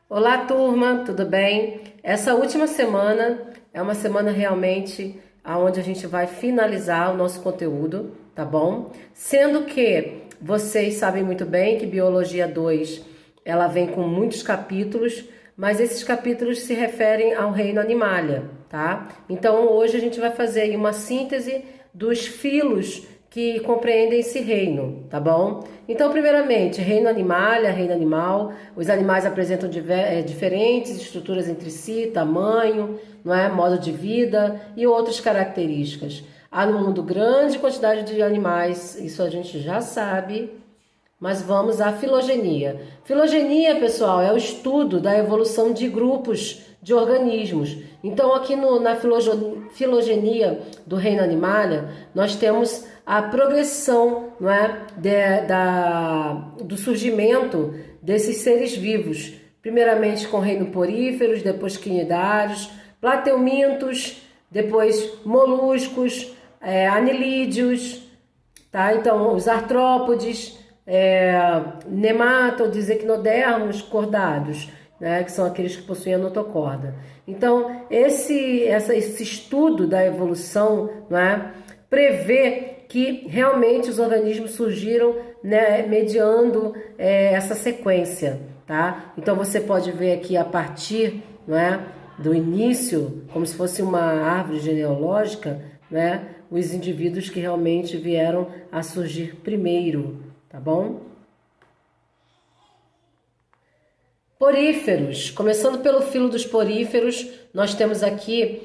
Olá, turma, tudo bem? Essa última semana é uma semana realmente onde a gente vai finalizar o nosso conteúdo, tá bom? Sendo que vocês sabem muito bem que Biologia 2 ela vem com muitos capítulos, mas esses capítulos se referem ao reino animalia, tá? Então hoje a gente vai fazer aí uma síntese dos filos que compreendem esse reino, tá bom? Então, primeiramente, reino animalia, reino animal, os animais apresentam diferentes estruturas entre si, tamanho, não é? Modo de vida e outras características. Há no mundo grande quantidade de animais, isso a gente já sabe, mas vamos à filogenia. Filogenia, pessoal, é o estudo da evolução de grupos de organismos. Então, aqui na filogenia do reino animalia, nós temos a progressão, não é, do surgimento desses seres vivos. Primeiramente com o reino poríferos, depois quinidários, plateumintos, depois moluscos, anelídeos, tá? Então, os artrópodes, nemátodes, equinodermos, cordados, né, que são aqueles que possuem a notocorda. Então, esse estudo da evolução, né, prevê que realmente os organismos surgiram, né, mediando essa sequência, tá? Então, você pode ver aqui a partir, né, do início, como se fosse uma árvore genealógica, né, os indivíduos que realmente vieram a surgir primeiro, tá bom? Poríferos, começando pelo filo dos poríferos, nós temos aqui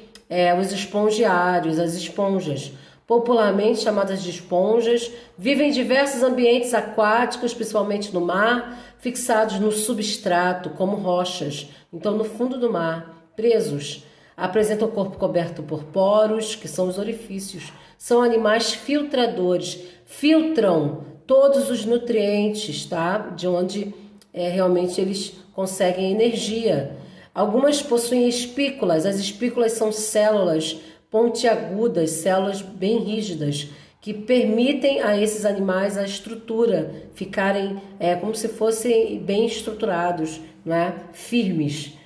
os espongiários, as esponjas, popularmente chamadas de esponjas, vivem em diversos ambientes aquáticos, principalmente no mar, fixados no substrato, como rochas, então no fundo do mar, presos. Apresentam o corpo coberto por poros, que são os orifícios. São animais filtradores, filtram todos os nutrientes, tá? De onde realmente eles conseguem energia. Algumas possuem espículas. As espículas são células pontiagudas, células bem rígidas, que permitem a esses animais a estrutura, ficarem como se fossem bem estruturados, né? Firmes.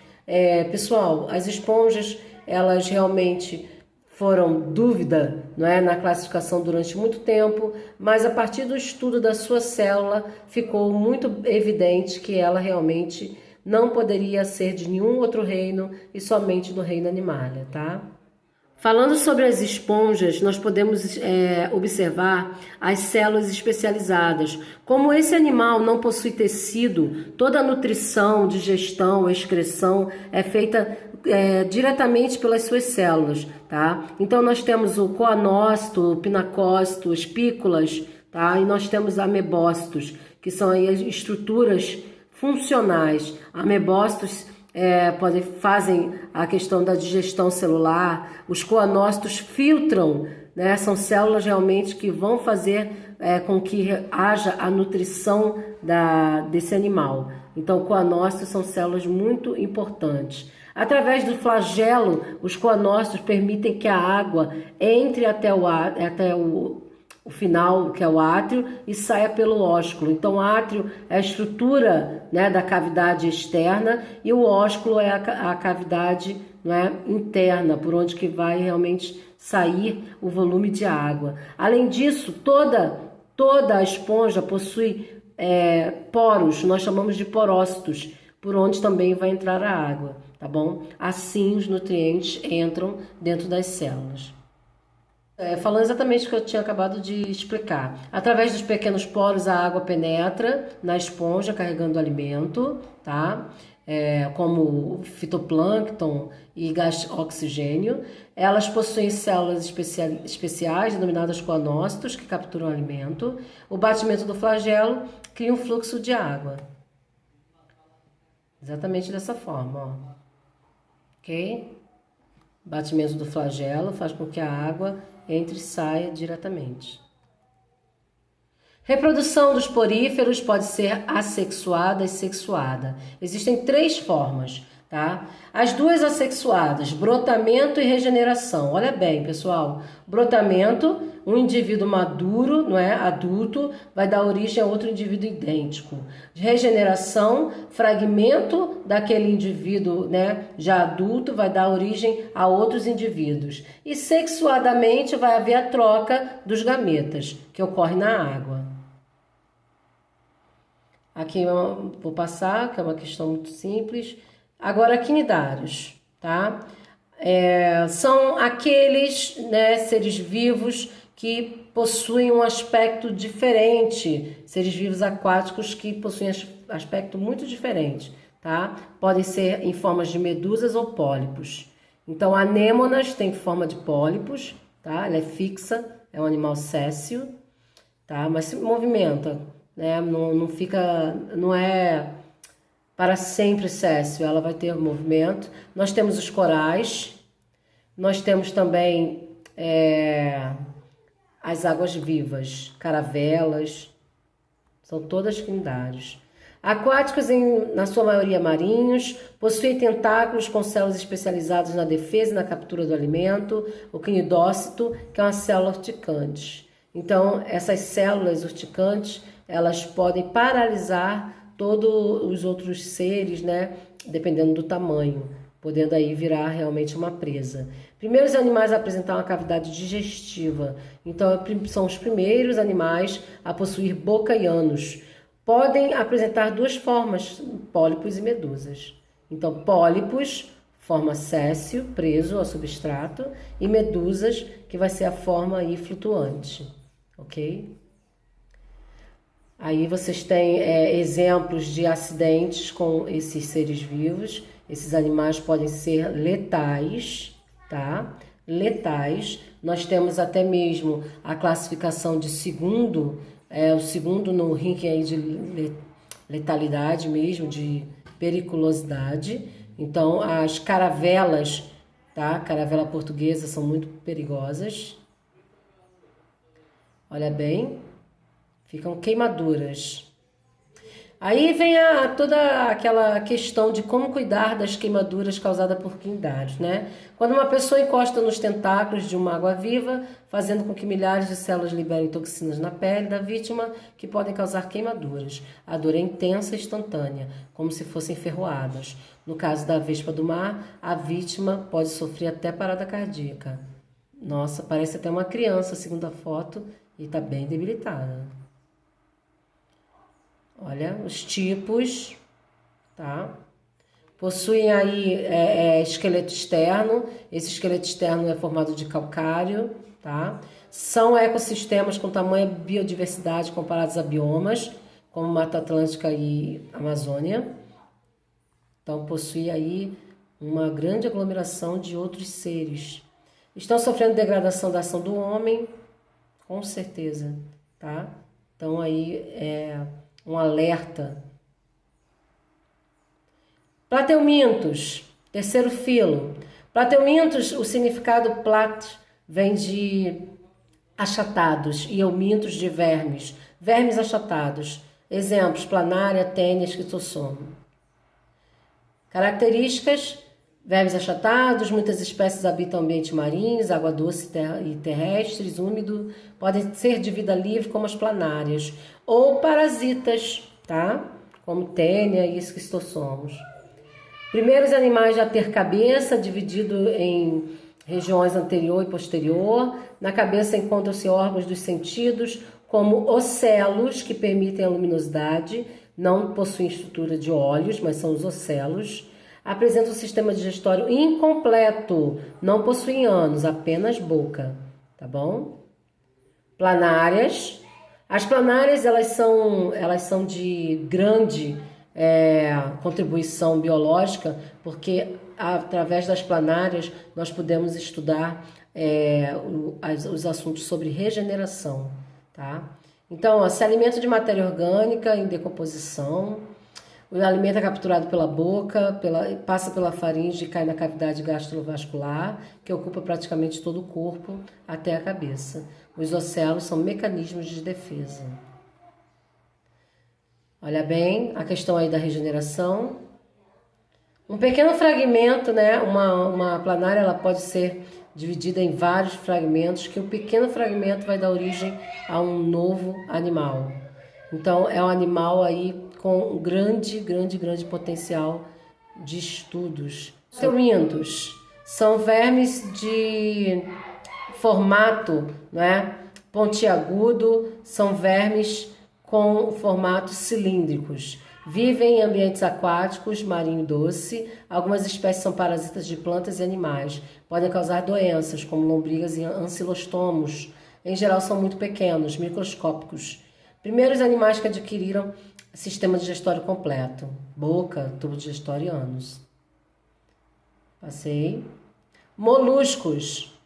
Pessoal, as esponjas, elas realmente foram dúvida, não é, na classificação durante muito tempo, mas a partir do estudo da sua célula ficou muito evidente que ela realmente não poderia ser de nenhum outro reino e somente do reino animalia, tá? Falando sobre as esponjas, nós podemos observar as células especializadas. Como esse animal não possui tecido, toda a nutrição, digestão, excreção é feita diretamente pelas suas células, tá? Então nós temos o coanócito, o pinacócito, espículas, tá? E nós temos amebócitos, que são aí as estruturas funcionais. Amebócitos fazem a questão da digestão celular, os coanócitos filtram, né? São células realmente que vão fazer com que haja a nutrição desse animal. Então, coanócitos são células muito importantes. Através do flagelo, os coanócitos permitem que a água entre até o final, que é o átrio, e saia pelo ósculo. Então, o átrio é a estrutura, né, da cavidade externa e o ósculo é a cavidade, né, interna, por onde que vai realmente sair o volume de água. Além disso, toda a esponja possui poros, nós chamamos de porócitos, por onde também vai entrar a água, tá bom? Assim, os nutrientes entram dentro das células. Falando exatamente o que eu tinha acabado de explicar. Através dos pequenos poros, a água penetra na esponja, carregando alimento, tá? Como fitoplâncton e gás oxigênio. Elas possuem células especiais, denominadas coanócitos, que capturam alimento. O batimento do flagelo cria um fluxo de água. Exatamente dessa forma, ó. Ok? Batimento do flagelo faz com que a água entre e saia diretamente. Reprodução dos poríferos pode ser assexuada e sexuada. Existem 3 formas. tá? As duas assexuadas, brotamento e regeneração. Olha bem, pessoal. Brotamento, um indivíduo maduro, não é, adulto, vai dar origem a outro indivíduo idêntico. Regeneração, fragmento daquele indivíduo, né, já adulto, vai dar origem a outros indivíduos. E sexuadamente vai haver a troca dos gametas, que ocorre na água. Aqui eu vou passar, que é uma questão muito simples. Agora, quinidários, tá? São aqueles, né, seres vivos que possuem um aspecto diferente, seres vivos aquáticos que possuem aspecto muito diferente, tá? Podem ser em formas de medusas ou pólipos. Então, anêmonas tem forma de pólipos, tá? Ela é fixa, é um animal séssil, tá? Mas se movimenta, né? Não fica, não é para sempre séssil, ela vai ter movimento. Nós temos os corais, nós temos também as águas vivas, caravelas, são todas quinidários. Aquáticos, na sua maioria marinhos, possuem tentáculos com células especializadas na defesa e na captura do alimento, o quinidócito, que é uma célula urticante. Então, essas células urticantes, elas podem paralisar todos os outros seres, né, dependendo do tamanho, podendo aí virar realmente uma presa. Primeiros animais a apresentar uma cavidade digestiva, então são os primeiros animais a possuir boca e ânus. Podem apresentar duas formas, pólipos e medusas. Então, pólipos, forma séssil, preso ao substrato, e medusas, que vai ser a forma aí flutuante, ok? Aí vocês têm exemplos de acidentes com esses seres vivos. Esses animais podem ser letais, tá? Letais. Nós temos até mesmo a classificação de segundo, o segundo no ranking aí de letalidade mesmo, de periculosidade. Então, as caravelas, tá? Caravela portuguesa são muito perigosas. Olha bem. Ficam queimaduras. Aí vem toda aquela questão de como cuidar das queimaduras causadas por quinidários, né? Quando uma pessoa encosta nos tentáculos de uma água-viva, fazendo com que milhares de células liberem toxinas na pele da vítima que podem causar queimaduras. A dor é intensa e instantânea, como se fossem ferroadas. No caso da vespa do mar, a vítima pode sofrer até parada cardíaca. Nossa, parece até uma criança, segundo a foto, e está bem debilitada. Olha, os tipos, tá? Possuem aí esqueleto externo. Esse esqueleto externo é formado de calcário, tá? São ecossistemas com tamanha biodiversidade comparados a biomas, como Mata Atlântica e Amazônia. Então, possui aí uma grande aglomeração de outros seres. Estão sofrendo degradação da ação do homem, com certeza, tá? Então, aí um alerta. Plateumintos, terceiro filo. Plateumintos, o significado plat vem de achatados e eumintos de vermes. Vermes achatados. Exemplos, planária, tênia, esquitossomo. Características, vermes achatados, muitas espécies habitam ambientes marinhos, água doce e terrestres, úmido, podem ser de vida livre como as planárias, ou parasitas, tá? Como tênia e esquistossomos. Primeiros animais a ter cabeça, dividido em regiões anterior e posterior. Na cabeça encontram-se órgãos dos sentidos, como ocelos, que permitem a luminosidade, não possuem estrutura de olhos, mas são os ocelos. Apresentam um sistema digestório incompleto, não possuem ânus, apenas boca, tá bom? Planárias. As planárias, elas são de grande contribuição biológica, porque através das planárias nós podemos estudar os assuntos sobre regeneração, tá? Então, se alimenta de matéria orgânica em decomposição. O alimento é capturado pela boca, passa pela faringe e cai na cavidade gastrovascular, que ocupa praticamente todo o corpo até a cabeça. Os ocelos são mecanismos de defesa. Olha bem, a questão aí da regeneração. Um pequeno fragmento, né? Uma planária, ela pode ser dividida em vários fragmentos, que o pequeno fragmento vai dar origem a um novo animal. Então, é um animal aí com um grande potencial de estudos. Temintos são vermes de formato, né, pontiagudo, são vermes com formatos cilíndricos. Vivem em ambientes aquáticos, marinho e doce. Algumas espécies são parasitas de plantas e animais. Podem causar doenças, como lombrigas e ancilostomos. Em geral, são muito pequenos, microscópicos. Primeiros animais que adquiriram sistema digestório completo. Boca, tubo digestório e ânus. Passei. Moluscos.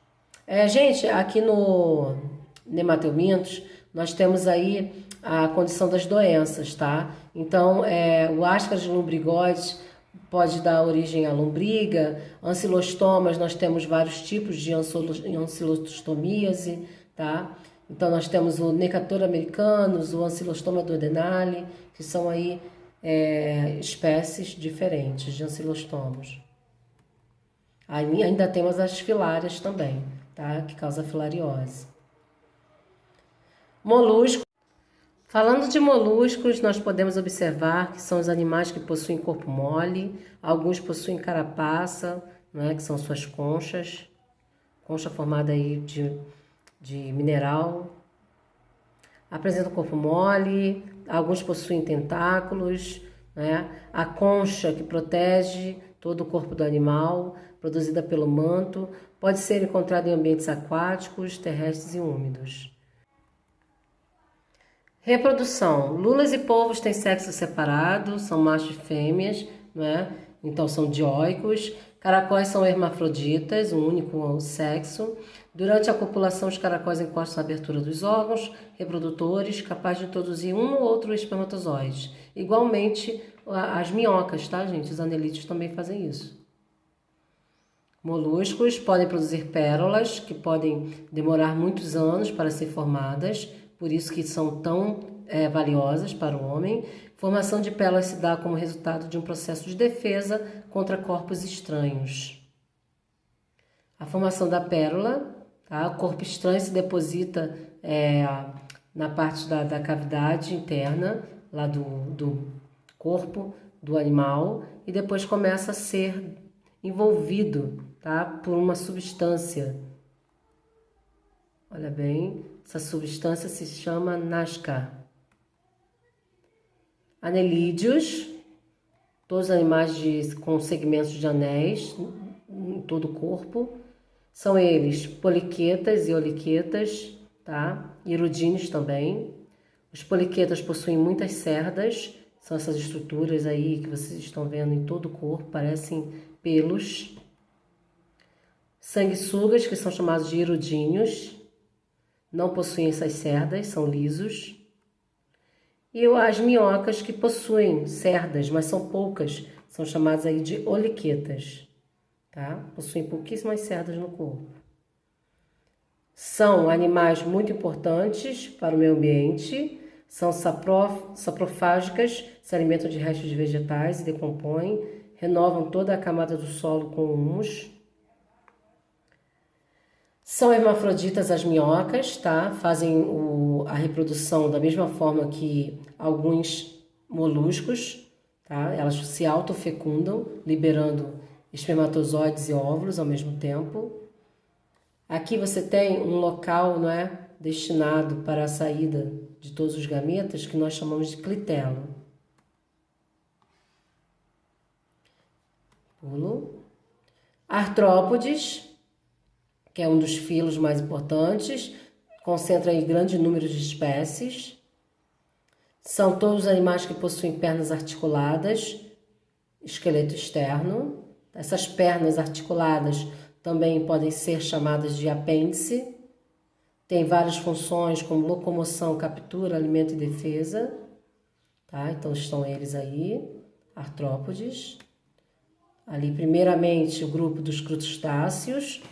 Gente, aqui no Nematelmintos, nós temos aí a condição das doenças, tá? Então, o Ascaris lumbrigoides pode dar origem à lombriga, ancilostomas, nós temos vários tipos de ancilostomíase, tá? Então, nós temos o Necator americanus, o ancilostoma duodenale, que são aí espécies diferentes de ancilostomos. Ainda temos as filárias também, tá? Que causa filariose. Moluscos. Falando de moluscos, nós podemos observar que são os animais que possuem corpo mole, alguns possuem carapaça, né, que são suas conchas, concha formada aí de mineral. Apresentam corpo mole, alguns possuem tentáculos, né, a concha que protege todo o corpo do animal, produzida pelo manto, pode ser encontrada em ambientes aquáticos, terrestres e úmidos. Reprodução. Lulas e polvos têm sexo separado, são machos e fêmeas, né? Então são dioicos. Caracóis são hermafroditas, um único sexo. Durante a copulação, os caracóis encostam na abertura dos órgãos reprodutores, capazes de introduzir um ou outro espermatozoide. Igualmente, as minhocas, tá, gente? Os anelídeos também fazem isso. Moluscos podem produzir pérolas, que podem demorar muitos anos para ser formadas, por isso que são tão valiosas para o homem. Formação de pérolas se dá como resultado de um processo de defesa contra corpos estranhos. A formação da pérola, tá? O corpo estranho se deposita na parte da cavidade interna, lá do corpo do animal, e depois começa a ser envolvido, tá? Por uma substância. Olha bem, essa substância se chama Nazca. Anelídeos, todos os animais com segmentos de anéis em todo o corpo. São eles poliquetas e oliquetas, tá? Irudíneos também. Os poliquetas possuem muitas cerdas, são essas estruturas aí que vocês estão vendo em todo o corpo, parecem pelos. Sanguessugas, que são chamados de irudíneos, não possuem essas cerdas, são lisos. E as minhocas, que possuem cerdas, mas são poucas, são chamadas aí de oliquetas, tá? Possuem pouquíssimas cerdas no corpo. São animais muito importantes para o meio ambiente, são saprofágicas, se alimentam de restos de vegetais e decompõem, renovam toda a camada do solo com humus. São hermafroditas as minhocas, tá? Fazem a reprodução da mesma forma que alguns moluscos, tá? Elas se autofecundam, liberando espermatozoides e óvulos ao mesmo tempo. Aqui você tem um local, não é, destinado para a saída de todos os gametas, que nós chamamos de clitelo. Pulo. Artrópodes, que é um dos filos mais importantes, concentra em grande número de espécies. São todos os animais que possuem pernas articuladas, esqueleto externo. Essas pernas articuladas também podem ser chamadas de apêndice. Tem várias funções como locomoção, captura, alimento e defesa. Tá? Então estão eles aí, artrópodes. Ali, primeiramente, o grupo dos crustáceos.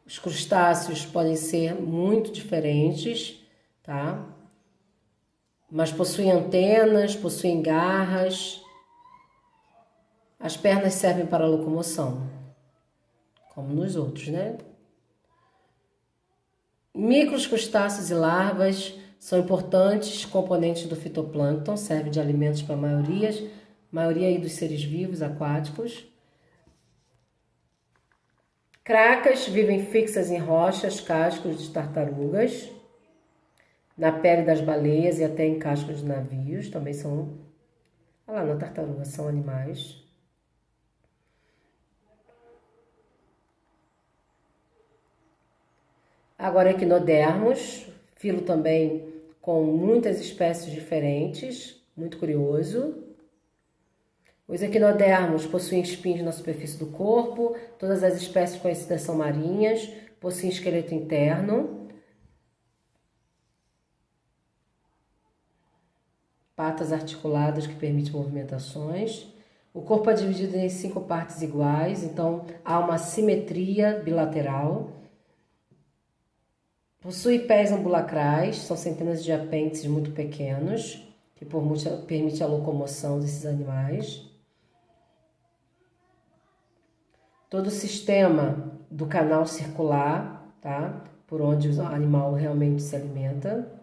Os crustáceos podem ser muito diferentes, tá? Mas possuem antenas, possuem garras. As pernas servem para a locomoção, como nos outros, né? Micros, crustáceos e larvas são importantes componentes do fitoplâncton, servem de alimentos para a maioria aí dos seres vivos aquáticos. Cracas vivem fixas em rochas, cascos de tartarugas, na pele das baleias e até em cascos de navios, também são, olha lá, na tartaruga, são animais. Agora, equinodermos, filo também com muitas espécies diferentes, muito curioso. Os equinodermos possuem espinhos na superfície do corpo, todas as espécies conhecidas são marinhas, possuem esqueleto interno, patas articuladas que permitem movimentações. O corpo é dividido em 5 partes iguais, então há uma simetria bilateral. Possui pés ambulacrais, são centenas de apêndices muito pequenos, que permitem a locomoção desses animais. Todo o sistema do canal circular, tá? Por onde o animal realmente se alimenta.